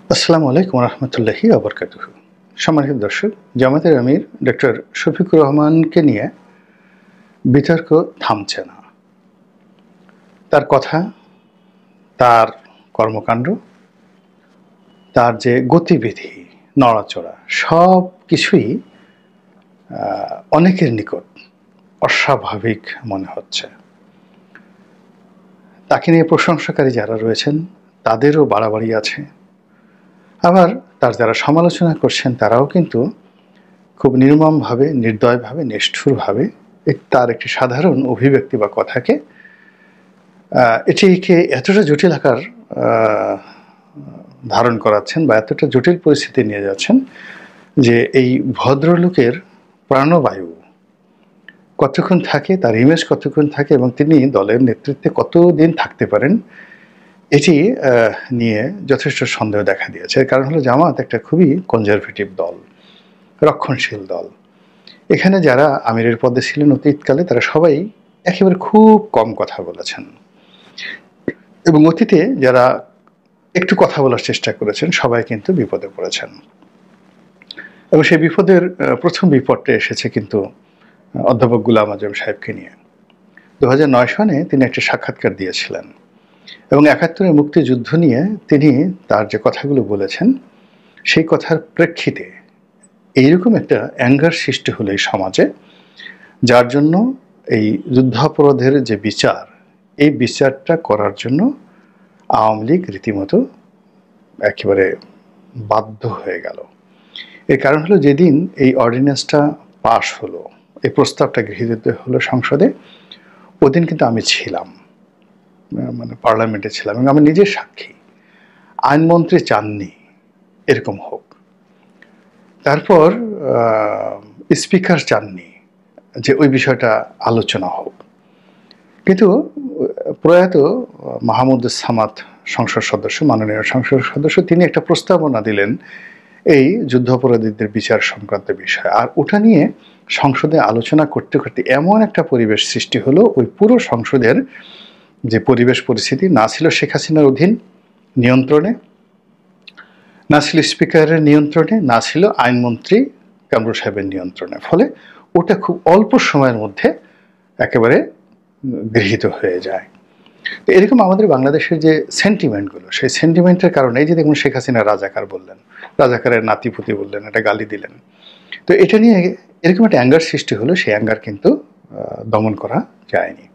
আসসালামু আলাইকুম রহমতুল্লাহি ওয়া বারাকাতুহু। সম্মানিত দর্শক, জামায়াতের আমির ডক্টর শফিকুর রহমানকে নিয়ে বিতর্ক থামছে না। তার কথা, তার কর্মকাণ্ড, তার যে গতিবিধি, নড়াচড়া সব কিছুই অনেকের নিকট অস্বাভাবিক মনে হচ্ছে। তাকে নিয়ে প্রশংসাকারী যারা রয়েছেন তাদেরও বাড়াবাড়ি আছে, আবার তার যারা সমালোচনা করছেন তারাও কিন্তু খুব নির্মমভাবে, নির্দয়ভাবে, নিষ্ঠুরভাবে তার একটি সাধারণ অভিব্যক্তি বা কথাকে এটিকে এতটা জটিল আকার ধারণ করাচ্ছেন বা এতটা জটিল পরিস্থিতি নিয়ে যাচ্ছেন যে এই ভদ্রলোকের প্রাণবায়ু কতক্ষণ থাকে, তার ইমেজ কতক্ষণ থাকে এবং তিনি দলের নেতৃত্বে কতদিন থাকতে পারেন, এটি নিয়ে যথেষ্ট সন্দেহ দেখা দিয়েছে। এর কারণ হলো জামাত একটা খুবই কনজারভেটিভ দল, রক্ষণশীল দল। এখানে যারা আমিরের পদে ছিলেন অতীতকালে তারা সবাই একেবারে খুব কম কথা বলেছেন, এবং অতীতে যারা একটু কথা বলার চেষ্টা করেছেন সবাই কিন্তু বিপদে পড়েছেন। এবং সেই বিপদের প্রথম বিপদটা এসেছে কিন্তু অধ্যাপক গুলাম আজম সাহেবকে নিয়ে। 2009 সনে তিনি একটা সাক্ষাৎকার দিয়েছিলেন এবং 71-এর মুক্তিযুদ্ধ নিয়ে তিনি তার যে কথাগুলো বলেছেন সেই কথার প্রেক্ষিতে এইরকম একটা অ্যাঙ্গার সৃষ্টি হলো এই সমাজে, যার জন্য এই যুদ্ধাপরাধের যে বিচার, এই বিচারটা করার জন্য আওয়ামী লীগ রীতিমতো একেবারে বাধ্য হয়ে গেল। এর কারণ হলো যেদিন এই অর্ডিন্যান্সটা পাশ হলো, এই প্রস্তাবটা গৃহীত হলো সংসদে, ওদিন কিন্তু আমি ছিলাম, মানে পার্লামেন্টে ছিলাম এবং আমি নিজের সাক্ষী। আইনমন্ত্রী চাননি এরকম হোক, তারপর স্পিকার চাননি যে ওই বিষয়টা আলোচনা হোক, কিন্তু প্রয়াত মাহমুদুস সামাদ সংসদ সদস্য, মাননীয় সংসদ সদস্য, তিনি একটা প্রস্তাবনা দিলেন এই যুদ্ধাপরাধীদের বিচার সংক্রান্ত বিষয়। আর ওটা নিয়ে সংসদে আলোচনা করতে করতে এমন একটা পরিবেশ সৃষ্টি হলো, ওই পুরো সংসদের যে পরিবেশ পরিস্থিতি না ছিল শেখ হাসিনার অধীন নিয়ন্ত্রণে, না ছিল স্পিকারের নিয়ন্ত্রণে, না ছিল আইনমন্ত্রী কামরুল সাহেবের নিয়ন্ত্রণে। ফলে ওটা খুব অল্প সময়ের মধ্যে একেবারে গৃহীত হয়ে যায়। তো এরকম আমাদের বাংলাদেশের যে সেন্টিমেন্টগুলো, সেই সেন্টিমেন্টের কারণে এই যে দেখুন শেখ হাসিনা রাজাকার বললেন, রাজাকারের নাতিপুতি বললেন, একটা গালি দিলেন, তো এটা নিয়ে এরকম একটা অ্যাঙ্গার সৃষ্টি হলো। সেই অ্যাঙ্গার কিন্তু দমন করা যায়নি।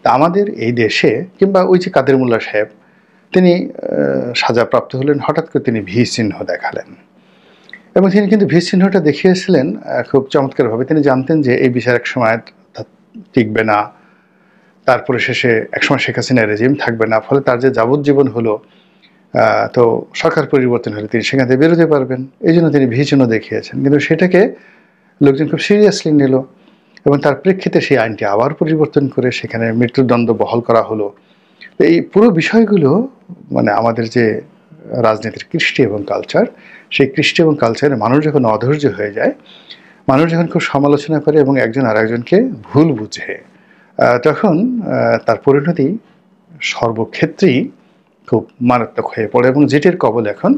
তা আমাদের এই দেশে, কিংবা ওই যে কাদের মোল্লা সাহেব, তিনি সাজাপ্রাপ্ত হলেন, হঠাৎ করে তিনি ভি চিহ্ন দেখালেন এবং তিনি কিন্তু ভি চিহ্নটা দেখিয়েছিলেন খুব চমৎকারভাবে। তিনি জানতেন যে এই বিচার এক সময় টিকবে না, তারপরে শেষে একসময় শেখ হাসিনার রেজিম থাকবে না, ফলে তার যে যাবজ্জীবন হলো, তো সরকার পরিবর্তন হলে তিনি সেখান থেকে বেরোতে পারবেন, এই জন্য তিনি ভি চিহ্ন দেখিয়েছেন। কিন্তু সেটাকে লোকজন খুব সিরিয়াসলি নিল এবং তার প্রেক্ষিতে সেই আইনটি আবার পরিবর্তন করে সেখানে মৃত্যুদণ্ড বহাল করা হলো। এই পুরো বিষয়গুলো মানে আমাদের যে রাজনীতির কৃষ্টি এবং কালচার, সেই কৃষ্টি এবং কালচারে মানুষ যখন অধৈর্য হয়ে যায়, মানুষ যখন খুব সমালোচনা করে এবং একজন আর একজনকে ভুল বুঝে, তখন তার পরিণতি সর্বক্ষেত্রেই খুব মারাত্মক হয়ে পড়ে এবং যেটির কবল এখন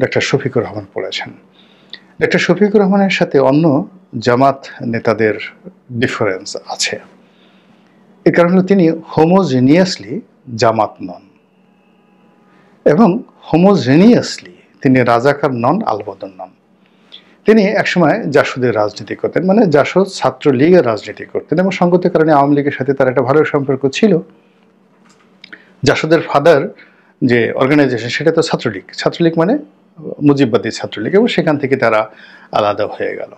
ডক্টর শফিকুর রহমান পড়েছেন। ডক্টর শফিকুর রহমানের সাথে অন্য জামাত নেতাদের ডিফারেন্স আছে। এর কারণ হলো তিনি হোমোজেনিয়াসলি জামাত নন এবং হোমোজেনিয়াসলি তিনি রাজাকার নন, আলবদর নন। তিনি একসময় জাসদের রাজনীতি করতেন, মানে জাসদ ছাত্রলীগের রাজনীতি করতেন এবং সঙ্গত কারণে আওয়ামী লীগের সাথে তার একটা ভালো সম্পর্ক ছিল। জাসদের ফাদার যে অর্গানাইজেশন সেটা তো ছাত্রলীগ, ছাত্রলীগ মানে মুজিববাদী ছাত্রলীগ, এবং সেখান থেকে তারা আলাদা হয়ে গেল।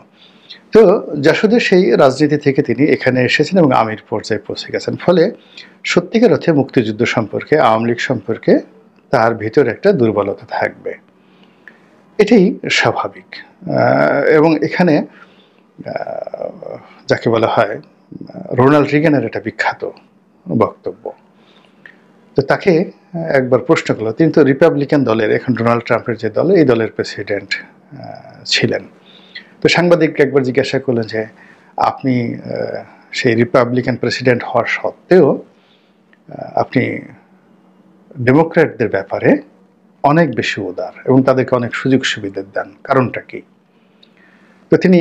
তো জাসদের সেই রাজনীতি থেকে তিনি এখানে এসেছেন এবং আমির পর্যায়ে পৌঁছে গেছেন। ফলে সত্যিকার অর্থে মুক্তিযুদ্ধ সম্পর্কে, আওয়ামী লীগ সম্পর্কে তার ভিতরে একটা দুর্বলতা থাকবে, এটাই স্বাভাবিক। এবং এখানে যাকে বলা হয় রোনাল্ড রিগানের একটা বিখ্যাত বক্তব্য, তো তাকে একবার প্রশ্ন করলো, তিনি তো রিপাবলিকান দলের, এখন ডোনাল্ড ট্রাম্পের যে দল, এই দলের প্রেসিডেন্ট ছিলেন। তো সাংবাদিককে একবার জিজ্ঞাসা করলেন যে আপনি সেই রিপাবলিকান প্রেসিডেন্ট হওয়ার সত্ত্বেও আপনি ডেমোক্র্যাটদের ব্যাপারে অনেক বেশি উদার এবং তাদেরকে অনেক সুযোগ সুবিধা দেন। কারণটা কি? তো তিনি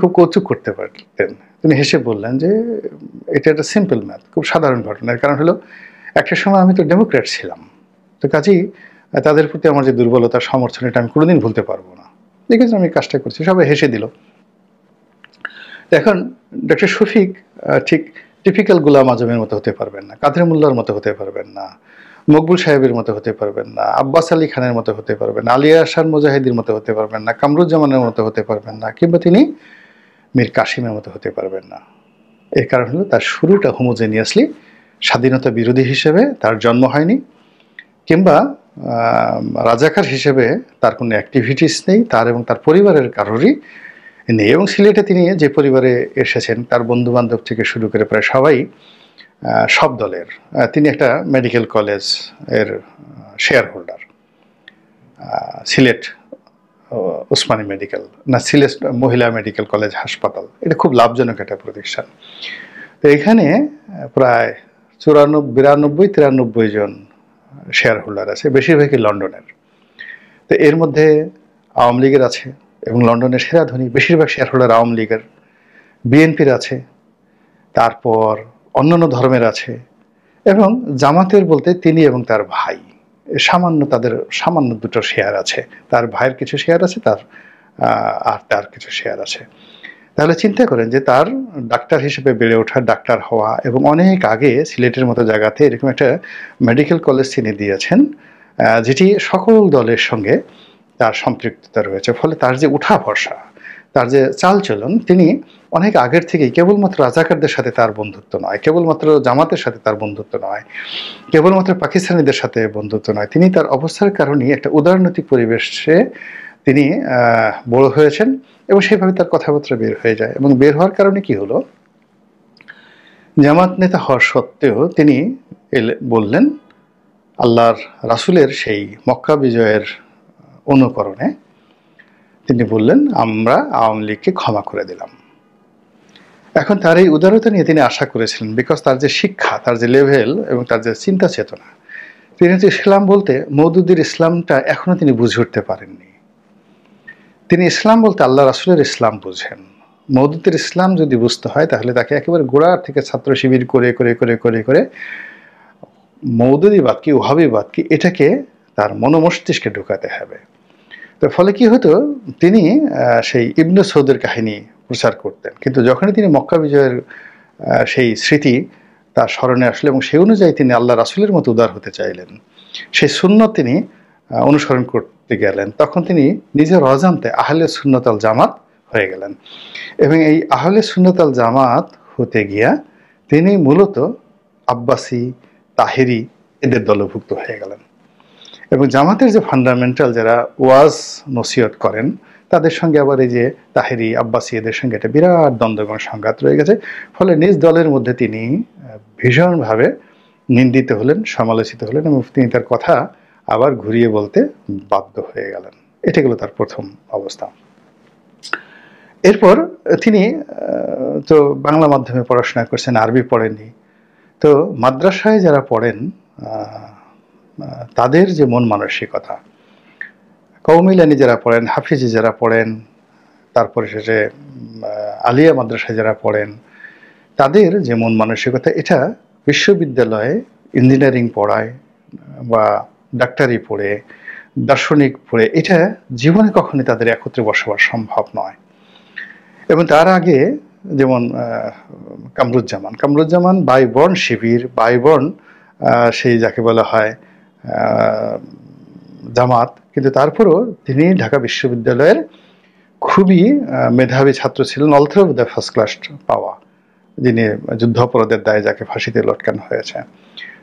খুব কৌতুক করতে পারতেন। তিনি হেসে বললেন যে, এটা একটা সিম্পল ম্যাথ, খুব সাধারণ ঘটনা। এর কারণ হলো, একটা সময় আমি তো ডেমোক্র্যাট ছিলাম। তো কাজেই তাদের প্রতি আমার যে দুর্বলতা, সমর্থন, এটা আমি কোনোদিন ভুলতে পারবো না। দেখেছি আমি কাজটা করছি। সবাই হেসে দিল। এখন ডক্টর শফিক ঠিক টিপিক্যাল গোলাম আজমের মতো হতে পারবেন না, কাদের মোল্লার মতো হতে পারবেন না, মকবুল সাহেবের মতো হতে পারবেন না, আব্বাস আলী খানের মতো হতে পারবেন না, আলিয়া আহসান মুজাহিদের মতো হতে পারবেন না, কামরুজ্জামানের মতো হতে পারবেন না, কিংবা তিনি মীর কাসিমের মতো হতে পারবেন না। এর কারণ হলো তার শুরুটা হোমোজেনিয়াসলি স্বাধীনতা বিরোধী হিসেবে তার জন্ম হয়নি, কিংবা রাজাকার হিসেবে তার কোনো অ্যাক্টিভিটিস নেই, তার এবং তার পরিবারের কারোরই নেই। এবং সিলেটে তিনি যে পরিবারে এসেছেন, তার বন্ধু বান্ধব থেকে শুরু করে প্রায় সবাই সব দলের। তিনি একটা মেডিকেল কলেজ এর share holder, Sylhet Osmani medical, না সিলেট মহিলা মেডিকেল কলেজ হাসপাতাল, এটা খুব লাভজনক একটা প্রতিষ্ঠান। তো এখানে প্রায় 92, 93 জন শেয়ার হোল্ডার আছে, বেশিরভাগই লন্ডনের। তো এর মধ্যে আওয়ামী লীগের আছে, এবং লন্ডনের সেরা ধনী বেশিরভাগ শেয়ার হোল্ডার আওয়ামী লীগের, বিএনপির আছে, তারপর অন্যান্য ধর্মের আছে, এবং জামাতের বলতে তিনি এবং তার ভাই তাদের সামান্য দুটো শেয়ার আছে। তার ভাইয়ের কিছু শেয়ার আছে, আর তার কিছু শেয়ার আছে। তাহলে চিন্তা করেন যে তার ডাক্তার হিসেবে বেড়ে ওঠা, ডাক্তার হওয়া, এবং অনেক আগে সিলেটের মতো জায়গাতে এরকম একটা মেডিকেল কলেজ তিনি দিয়েছেন, যেটি সকল দলের সঙ্গে তার সম্পৃক্ততা রয়েছে। ফলে তার যে উঠা ভরসা, তার যে চালচলন, তিনি অনেক আগের থেকেই কেবলমাত্র রাজাকারদের সাথে তার বন্ধুত্ব নয়, কেবলমাত্র জামাতের সাথে তার বন্ধুত্ব নয়, কেবলমাত্র পাকিস্তানিদের সাথে বন্ধুত্ব নয়, তিনি তার অবস্থার কারণেই একটা উদারনৈতিক পরিবেশে তিনি বড় হয়েছেন, এবং সেইভাবে তার কথাবার্তা বের হয়ে যায়। এবং বের হওয়ার কারণে কি হলো, জামাত নেতা হওয়ার সত্ত্বেও তিনি বললেন আল্লাহর রাসূলের সেই মক্কা বিজয়ের অনুকরণে তিনি বললেন, আমরা আওয়ামী লীগকে ক্ষমা করে দিলাম। এখন তার এই উদারতা নিয়ে তিনি আশা করেছিলেন, বিকজ তার যে শিক্ষা, তার যে লেভেল, এবং তার যে চিন্তা চেতনা, তিনি তো ইসলাম বলতে মওদুদির ইসলামটা এখনো তিনি বুঝে উঠতে পারেননি। তিনি ইসলাম বলতে আল্লাহ রাসূলের ইসলাম বুঝেন। মওদুদের ইসলাম যদি বুঝতে হয়, তাহলে তাকে একেবারে গোড়ার থেকে ছাত্র শিবির করে করে করে করে করে মওদুদিবাদ কি, ওহাবিবাদ কি, এটাকে তার মনোমস্তিষ্কে ঢুকাতে হবে। তো ফলে কি হতো, তিনি সেই ইবনে সৌদের কাহিনী প্রচার করতেন, কিন্তু যখনই তিনি মক্কা বিজয়ের সেই স্মৃতি তার স্মরণে আসলে, এবং সেই অনুযায়ী তিনি আল্লাহ রাসূলের মতো উদার হতে চাইলেন, সেই সুন্নত তিনি অনুসরণ করতে গেলেন, তখন তিনি নিজের অজান্তে আহলে সুন্নাত আল জামাত হয়ে গেলেন। এবং এই আহলে সুন্নাত আল জামাত হতে গিয়া তিনি মূলত আব্বাসি, তাহেরি এদের দলভুক্ত হয়ে গেলেন। এবং জামাতের যে ফান্ডামেন্টাল যারা ওয়াজ নসিহত করেন, তাদের সঙ্গে আবার এই যে তাহেরি, আব্বাসি, এদের সঙ্গে একটা বিরাট দ্বন্দ্ব সংঘাত রয়ে গেছে। ফলে নিজ দলের মধ্যে তিনি ভীষণভাবে নিন্দিত হলেন, সমালোচিত হলেন, এবং তিনি তার কথা আবার ঘুরিয়ে বলতে বাধ্য হয়ে গেলেন। এটা গেল তার প্রথম অবস্থা। এরপর তিনি তো বাংলা মাধ্যমে পড়াশোনা করছেন, আরবি পড়েননি। তো মাদ্রাসায় যারা পড়েন তাদের যে মন মানসিকতা, কওমিলানি যারা পড়েন, হাফিজি যারা পড়েন, তারপরে শেষে আলিয়া মাদ্রাসায় যারা পড়েন, তাদের যে মন মানসিকতা, এটা বিশ্ববিদ্যালয়ে ইঞ্জিনিয়ারিং পড়ায় বা ডাক্তারি পড়ে, দার্শনিক পড়ে, এটা জীবনে কখনই তাদের একত্রে বসবাস সম্ভব নয়। এবং তার আগে যেমন কামরুজ্জামান বাইবর্ন শিবির, বাইবর্ন সেই যাকে বলা হয় জামাত, কিন্তু তারপরও তিনি ঢাকা বিশ্ববিদ্যালয়ের খুবই মেধাবী ছাত্র ছিলেন, অলথ্রো বোধহয় ফার্স্ট ক্লাস পাওয়া, যিনি যুদ্ধাপরাধের দায়ে যাকে ফাঁসিতে লটকানো হয়েছে।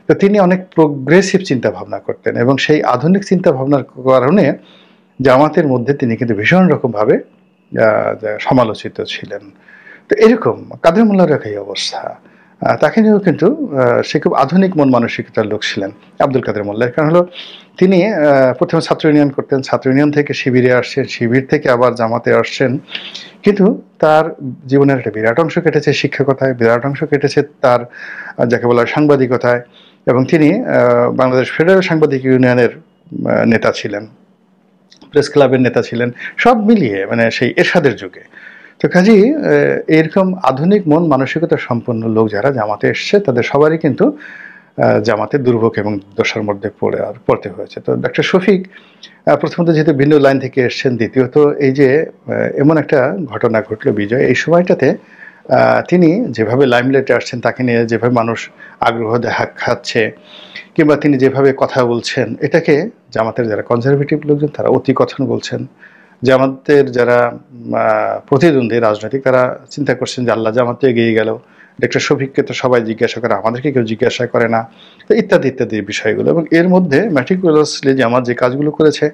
তো তিনি অনেক প্রোগ্রেসিভ চিন্তা ভাবনা করতেন, এবং সেই আধুনিক চিন্তা ভাবনার কারণে জামাতের মধ্যে তিনি কিন্তু ভীষণ রকমভাবে সমালোচিত ছিলেন। তো এরকম কাদের মোল্লার এই অবস্থা, তাকে নিয়েও কিন্তু সে খুব আধুনিক মন মানসিকতার লোক ছিলেন আব্দুল কাদের মোল্লা। কারণ হলো তিনি প্রথমে ছাত্র ইউনিয়ন করতেন, ছাত্র ইউনিয়ন থেকে শিবিরে আসছেন, শিবির থেকে আবার জামাতে আসছেন, কিন্তু তার জীবনের একটা বিরাট অংশ কেটেছে শিক্ষকতায়, বিরাট অংশ কেটেছে তার যাকে বলা হয় সাংবাদিকতায়। এবং তিনি বাংলাদেশ ফেডারেল সাংবাদিক ইউনিয়নের নেতা ছিলেন, প্রেস ক্লাবের নেতা ছিলেন, সব মিলিয়ে মানে সেই এরশাদের যুগে। তো কাজেই এরকম আধুনিক মন মানসিকতা সম্পন্ন লোক যারা জামাতে এসছে তাদের সবারই কিন্তু জামাতের দুর্ভোগ এবং দশার মধ্যে পড়তে হয়েছে। তো ডক্টর শফিক প্রথমত যেহেতু ভিন্ন লাইন থেকে এসছেন, দ্বিতীয়ত এই যে এমন একটা ঘটনা ঘটলো বিজয়, এই সময়টাতে তিনি যেভাবে লাইমলাইটে আসছেন, তাকে নিয়ে যেভাবে মানুষ আগ্রহ দেখাচ্ছে কিংবা তিনি যেভাবে কথা বলছেন, এটাকে জামাতের যারা কনজারভেটিভ লোকজন তারা অতিকথন বলছেন। জামাতের যারা প্রতিদ্বন্দ্বী রাজনৈতিক তারা চিন্তা করছেন যে আল্লাহ, জামাত তো এগিয়ে গেল, ডক্টর শফিককে তো সবাই জিজ্ঞাসা করে, আমাদেরকে কেউ জিজ্ঞাসা করে না, ইত্যাদি ইত্যাদি বিষয়গুলো। এবং এর মধ্যে ম্যাটিকুলাসলি জামাত যে কাজগুলো করেছে,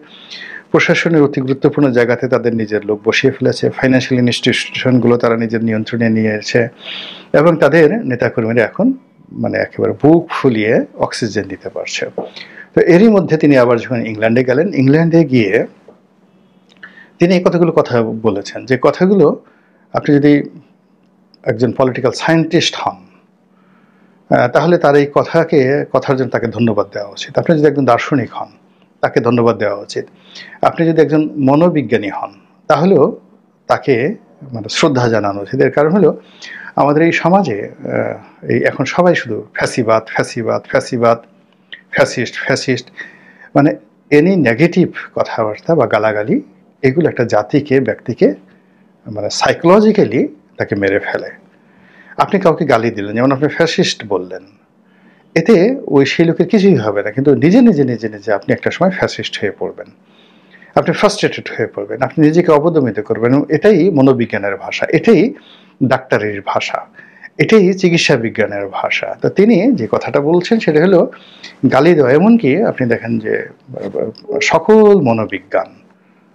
প্রশাসনের অতি গুরুত্বপূর্ণ জায়গাতে তাদের নিজের লোক বসিয়ে ফেলেছে, ফাইন্যান্সিয়াল ইনস্টিটিউশনগুলো তারা নিজের নিয়ন্ত্রণে নিয়েছে, এবং তাদের নেতাকর্মীরা এখন মানে একেবারে বুক ফুলিয়ে অক্সিজেন দিতে পারছে। তো এরই মধ্যে তিনি আবার যখন ইংল্যান্ডে গেলেন, ইংল্যান্ডে গিয়ে তিনি এই কথাগুলো কথা বলেছেন, যে কথাগুলো আপনি যদি একজন পলিটিক্যাল সায়েন্টিস্ট হন তাহলে তার এই কথার জন্য তাকে ধন্যবাদ দেওয়া উচিত। আপনি যদি একজন দার্শনিক হন তাকে ধন্যবাদ দেওয়া উচিত। আপনি যদি একজন মনোবিজ্ঞানী হন তাহলেও তাকে মানে শ্রদ্ধা জানানো উচিত। এর কারণ হলো আমাদের এই সমাজে এই এখন সবাই শুধু ফ্যাসিবাদ ফ্যাসিবাদ ফ্যাসিবাদ, ফ্যাসিস্ট ফ্যাসিস্ট, মানে এনি নেগেটিভ কথাবার্তা বা গালাগালি, এগুলো একটা জাতিকে, ব্যক্তিকে মানে সাইকোলজিক্যালি তাকে মেরে ফেলে। আপনি কাউকে গালি দিলেন, যেমন আপনি ফ্যাসিস্ট বললেন, এতে ওই সেই লোকের কিছুই হবে না, কিন্তু নিজে নিজে নিজে নিজে আপনি একটা সময় ফ্যাসিস্ট হয়ে পড়বেন, আপনি ফ্রাস্ট্রেটেড হয়ে পড়বেন, আপনি নিজেকে অবদমিত করবেন। এটাই মনোবিজ্ঞানের ভাষা, এটাই ডাক্তারের ভাষা, এটাই চিকিৎসা বিজ্ঞানের ভাষা। তো তিনি যে কথাটা বলছেন সেটা হলো গালি দেওয়া। এমনকি আপনি দেখেন যে সকল মনোবিজ্ঞান,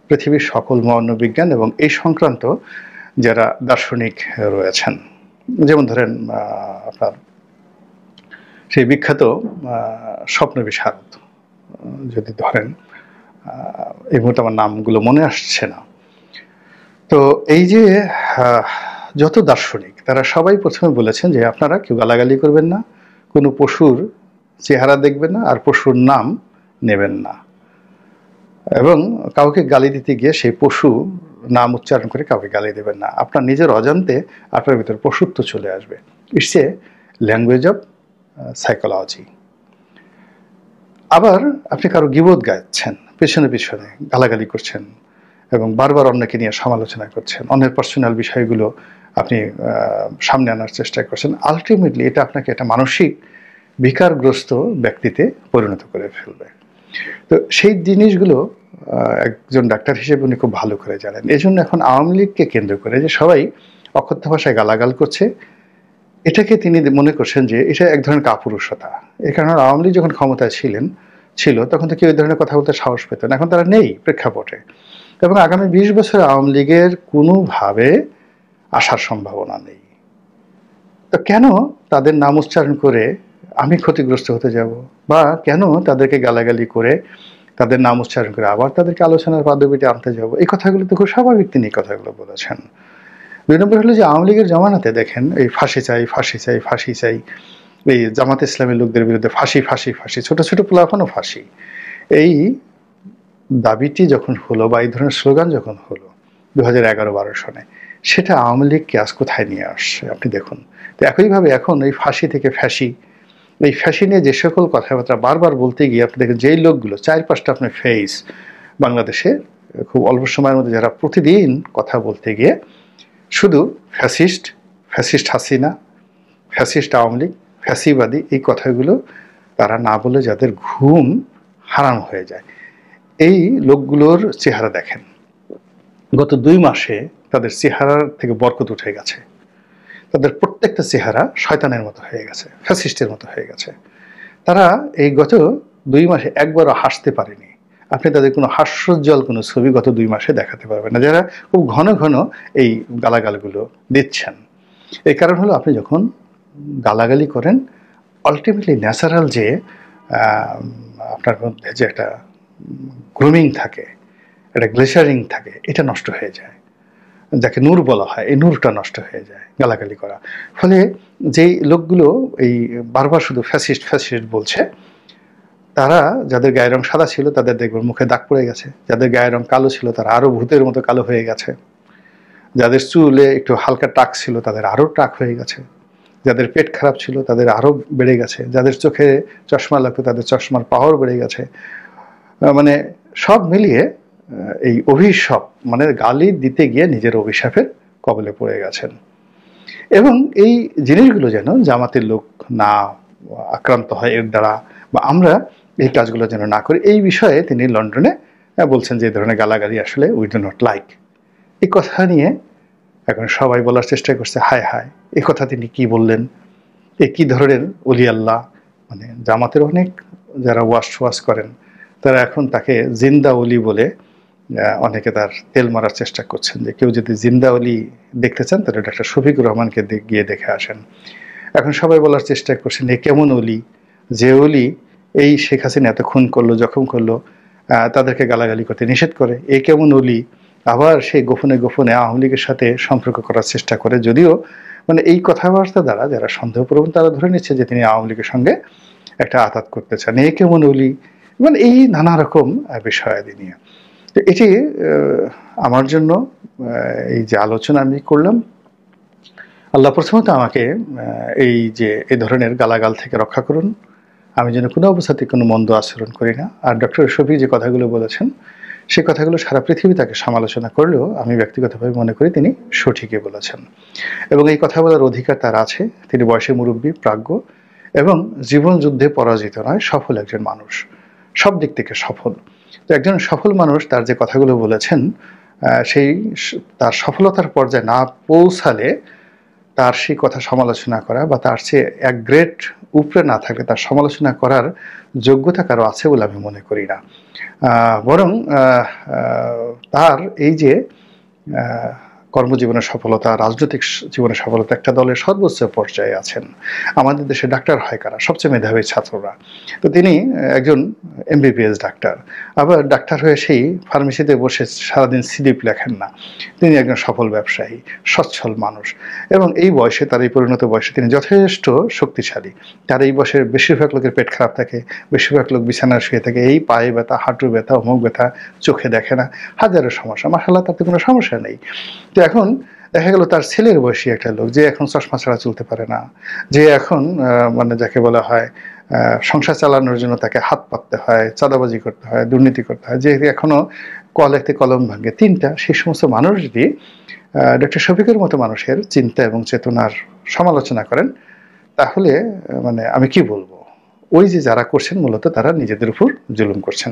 পৃথিবীর সকল মনোবিজ্ঞান এবং এই সংক্রান্ত যারা দার্শনিক রয়েছেন, যেমন ধরেন আপনার সেই বিখ্যাত স্বপ্ন বিশারদ যদি ধরেন, এই মুহূর্তে আমার নামগুলো মনে আসছে না, তো এই যে যত দার্শনিক তারা সবাই প্রথমে বলেছেন যে আপনারা কেউ গালাগালি করবেন না, কোনো পশুর চেহারা দেখবেন না, আর পশুর নাম নেবেন না, এবং কাউকে গালি দিতে গিয়ে সেই পশু নাম উচ্চারণ করে কাউকে গালি দেবেন না। আপনার নিজের অজান্তে আপনার ভিতরে পশুত্ব চলে আসবে। It's a language of psychology. আবার আপনি কারো গীবত গাইছেন, পেছনে পেছনে গালাগালি করছেন এবং বারবার অন্যকে নিয়ে সমালোচনা করছেন, অন্যের পার্সোনাল বিষয়গুলো আপনি সামনে আনার চেষ্টা করছেন, আলটিমেটলি এটা আপনাকে একটা মানসিক বিকারগ্রস্ত ব্যক্তিতে পরিণত করে ফেলবে। তো সেই জিনিসগুলো একজন ডাক্তার হিসেবে উনি খুব ভালো করে জানেন। এই জন্য এখন আওয়ামী লীগকে কেন্দ্র করে যে সবাই অকথ্য ভাষায় গালাগাল করছে, এটাকে তিনি মনে করছেন যে এটা এক ধরনের কাপুরুষতা। এই কারণে আওয়ামী লীগ যখন ক্ষমতায় ছিল তখন তো কেউ এই ধরনের কথা বলতে সাহস পেত না, এখন তারা নেই প্রেক্ষাপটে, এবং আগামী 20 বছর আওয়ামী লীগের কোনোভাবে আসার সম্ভাবনা নেই। তো কেন তাদের নাম উচ্চারণ করে আমি ক্ষতিগ্রস্ত হতে যাব, বা কেন তাদেরকে গালাগালি করে তাদের নাম উচ্চারণ করে আবার তাদেরকে আলোচনার পদবিতে আনতে যাব? এই কথাগুলো তো খুব স্বাভাবিক, তিনি এই কথাগুলো বলেছেন। 2 নম্বর হলো যে আওয়ামী লীগের জমানাতে দেখেন এই ফাঁসি চাই ফাঁসি চাই ফাঁসি চাই, এই জামাত ইসলামের লোকদের বিরুদ্ধে ফাঁসি ফাঁসি ফাঁসি, ছোট ছোট পোলাপানও ফাঁসি, এই দাবিটি যখন হলো বা এই ধরনের স্লোগান যখন হলো 2011-12 সনে, সেটা আওয়ামী লীগকে আজ কোথায় নিয়ে আসছে আপনি দেখুন। তো একইভাবে এখন এই ফাঁসি থেকে ফ্যাসি, এই ফ্যাসি নিয়ে যে সকল কথাবার্তা বারবার বলতে গিয়ে আপনি দেখেন যেই লোকগুলো 4-5টা আপনার ফেস বাংলাদেশে খুব অল্প সময়ের মধ্যে যারা প্রতিদিন কথা বলতে গিয়ে শুধু fascist, fascist Hasina, fascist Awami League, ফ্যাসিবাদী, এই কথাগুলো তারা না বলে যাদের ঘুম হারাম হয়ে যায়, এই লোকগুলোর চেহারা দেখেন। গত 2 মাসে তাদের চেহারার থেকে বরকত উঠে গেছে, তাদের প্রত্যেকটা চেহারা শয়তানের মতো হয়ে গেছে, ফ্যাসিস্টের মতো হয়ে গেছে। তারা এই গত 2 মাসে একবারও হাসতে পারেনি। আপনি তাদের কোনো হাস্যোজ্জ্বল কোনো ছবি গত 2 মাসে দেখাতে পারবেন না, যারা খুব ঘন ঘন এই গালাগালগুলো দিচ্ছেন। এই কারণ হলো আপনি যখন গালাগালি করেন, আলটিমেটলি ন্যাচারাল যে আপনার মধ্যে যে একটা গ্রুমিং থাকে, একটা গ্লেচারিং থাকে, এটা নষ্ট হয়ে যায়, যাকে নূর বলা হয়, এই নূরটা নষ্ট হয়ে যায় গালাগালি করা। ফলে যেই লোকগুলো এই বারবার শুধু ফ্যাসিস্ট ফ্যাসিস্ট বলছে, তারা যাদের গায়ের রং সাদা ছিল তাদের দেখবেন মুখে দাগ পড়ে গেছে, যাদের গায়ের রং কালো ছিল তারা আরো ভূতের মতো কালো হয়ে গেছে, যাদের চুলে একটু হালকা টাক ছিল তাদের আরো টাক হয়ে গেছে, যাদের পেট খারাপ ছিল তাদের আরো বেড়ে গেছে, যাদের চোখে চশমা লাগতো তাদের চশমার পাওয়ার বেড়ে গেছে। মানে সব মিলিয়ে এই অভিশাপ, মানে গালি দিতে গিয়ে নিজের অভিশাপের কবলে পড়ে গেছেন। এবং এই জিনিসগুলো যেন জামাতের লোক না আক্রান্ত হয় এর দ্বারা, বা আমরা এই কাজগুলো যেন না করি, এই বিষয়ে তিনি লন্ডনে বলছেন যে এই ধরনের গালাগালি আসলে উই ডু নট লাইক। এই কথা নিয়ে এখন সবাই বলার চেষ্টা করছে, হায় হায় এই কথা তিনি কি বললেন, এ কি ধরনের ওলি আল্লাহ। মানে জামাতের অনেক যারা ওয়াশ করেন তারা এখন তাকে জিন্দা ওলি বলে অনেকে তার তেল মারার চেষ্টা করছেন, যে কেউ যদি জিন্দা ওলি দেখতে চান তাহলে ডাক্তার শফিকুর রহমানকে গিয়ে দেখে আসেন। এখন সবাই বলার চেষ্টা করছেন এ কেমন ওলি, যে ওলি এই শেখ হাসিনা এত খুন করলো, জখম করলো, তাদেরকে গালাগালি করতে নিষেধ করে, এ কেমন ওলি আবার সেই গোপনে গোপনে আওয়ামী লীগের সাথে সম্পর্ক করার চেষ্টা করে। যদিও মানে এই কথাবার্তা দ্বারা যারা সন্দেহপ্রবণ তারা ধরে নিচ্ছে যে তিনি আওয়ামী লীগের সঙ্গে একটা আঘাত করতে চান, এ কেমন ওলি, মানে এই নানা রকম বিষয়াদি নিয়ে। তো এটি আমার জন্য এই যে আলোচনা আমি করলাম, আল্লাহ প্রথমত আমাকে এই যে এই ধরনের গালাগাল থেকে রক্ষা করুন, আমি যেন কোনো অবস্থাতে কোনো মন্দ আচরণ করি না। আর ডক্টর শফি যে কথাগুলো বলেছেন সেই কথাগুলো সারা পৃথিবী তাকে সমালোচনা করলেও আমি ব্যক্তিগতভাবে মনে করি তিনি সঠিকই বলেছেন, এবং এই কথা বলার অধিকার তার আছে। তিনি বয়সে মুরব্বী, প্রাজ্ঞ এবং জীবন যুদ্ধে পরাজিত নয়, সফল একজন মানুষ, সব দিক থেকে সফল। তো একজন সফল মানুষ তার যে কথাগুলো বলেছেন সেই তার সফলতার পর্যায়ে না পৌঁছালে তার সেই কথা সমালোচনা করা বা তার চেয়ে এক গ্রেড উপরে না থাকলে তার সমালোচনা করার যোগ্যতা কারো আছে বলে আমি মনে করি না। বরং তার এই যে কর্মজীবনের সফলতা, রাজনৈতিক জীবনের সফলতা, একটা দলের সর্বোচ্চ পর্যায়ে আছেন। আমাদের দেশে ডাক্তার হয় কারা? সবচেয়ে মেধাবী ছাত্ররা। তো তিনি একজন এমবিবিএস ডাক্তার, আবার ডাক্তার হয়ে সেই ফার্মেসিতে বসে সারাদিন স্লিপ লেখেন না। তিনি একজন সফল ব্যবসায়ী, সচ্ছল মানুষ, এবং এই বয়সে, তার এই পরিণত বয়সে তিনি যথেষ্ট শক্তিশালী। তার এই বয়সের বেশিরভাগ লোকের পেট খারাপ থাকে, বেশিরভাগ লোক বিছানায় শুয়ে থাকে, এই পায়ে ব্যথা, হাঁটু ব্যথা, অমুক ব্যথা, চোখে দেখে না, হাজারো সমস্যা। মাশাআল্লাহ তাতে কোনো সমস্যা নেই। তো এখন দেখা গেল তার ছেলের বয়সী একটা লোক যে এখন চশমা ছাড়া চলতে পারে না, যে এখন মানে যাকে বলা হয় সংসার চালানোর জন্য তাকে হাত পাততে হয়, চাঁদাবাজি করতে হয়, দুর্নীতি করতে হয়, যে এখনো কলেতে কলম ভাঙে তিনটা, সেই সমস্ত মানুষ যদি ডক্টর শফিকের মতো মানুষের চিন্তা এবং চেতনার সমালোচনা করেন তাহলে মানে আমি কি বলবো, ওই যে যারা করছেন মূলত তারা নিজেদের উপর জুলুম করছেন।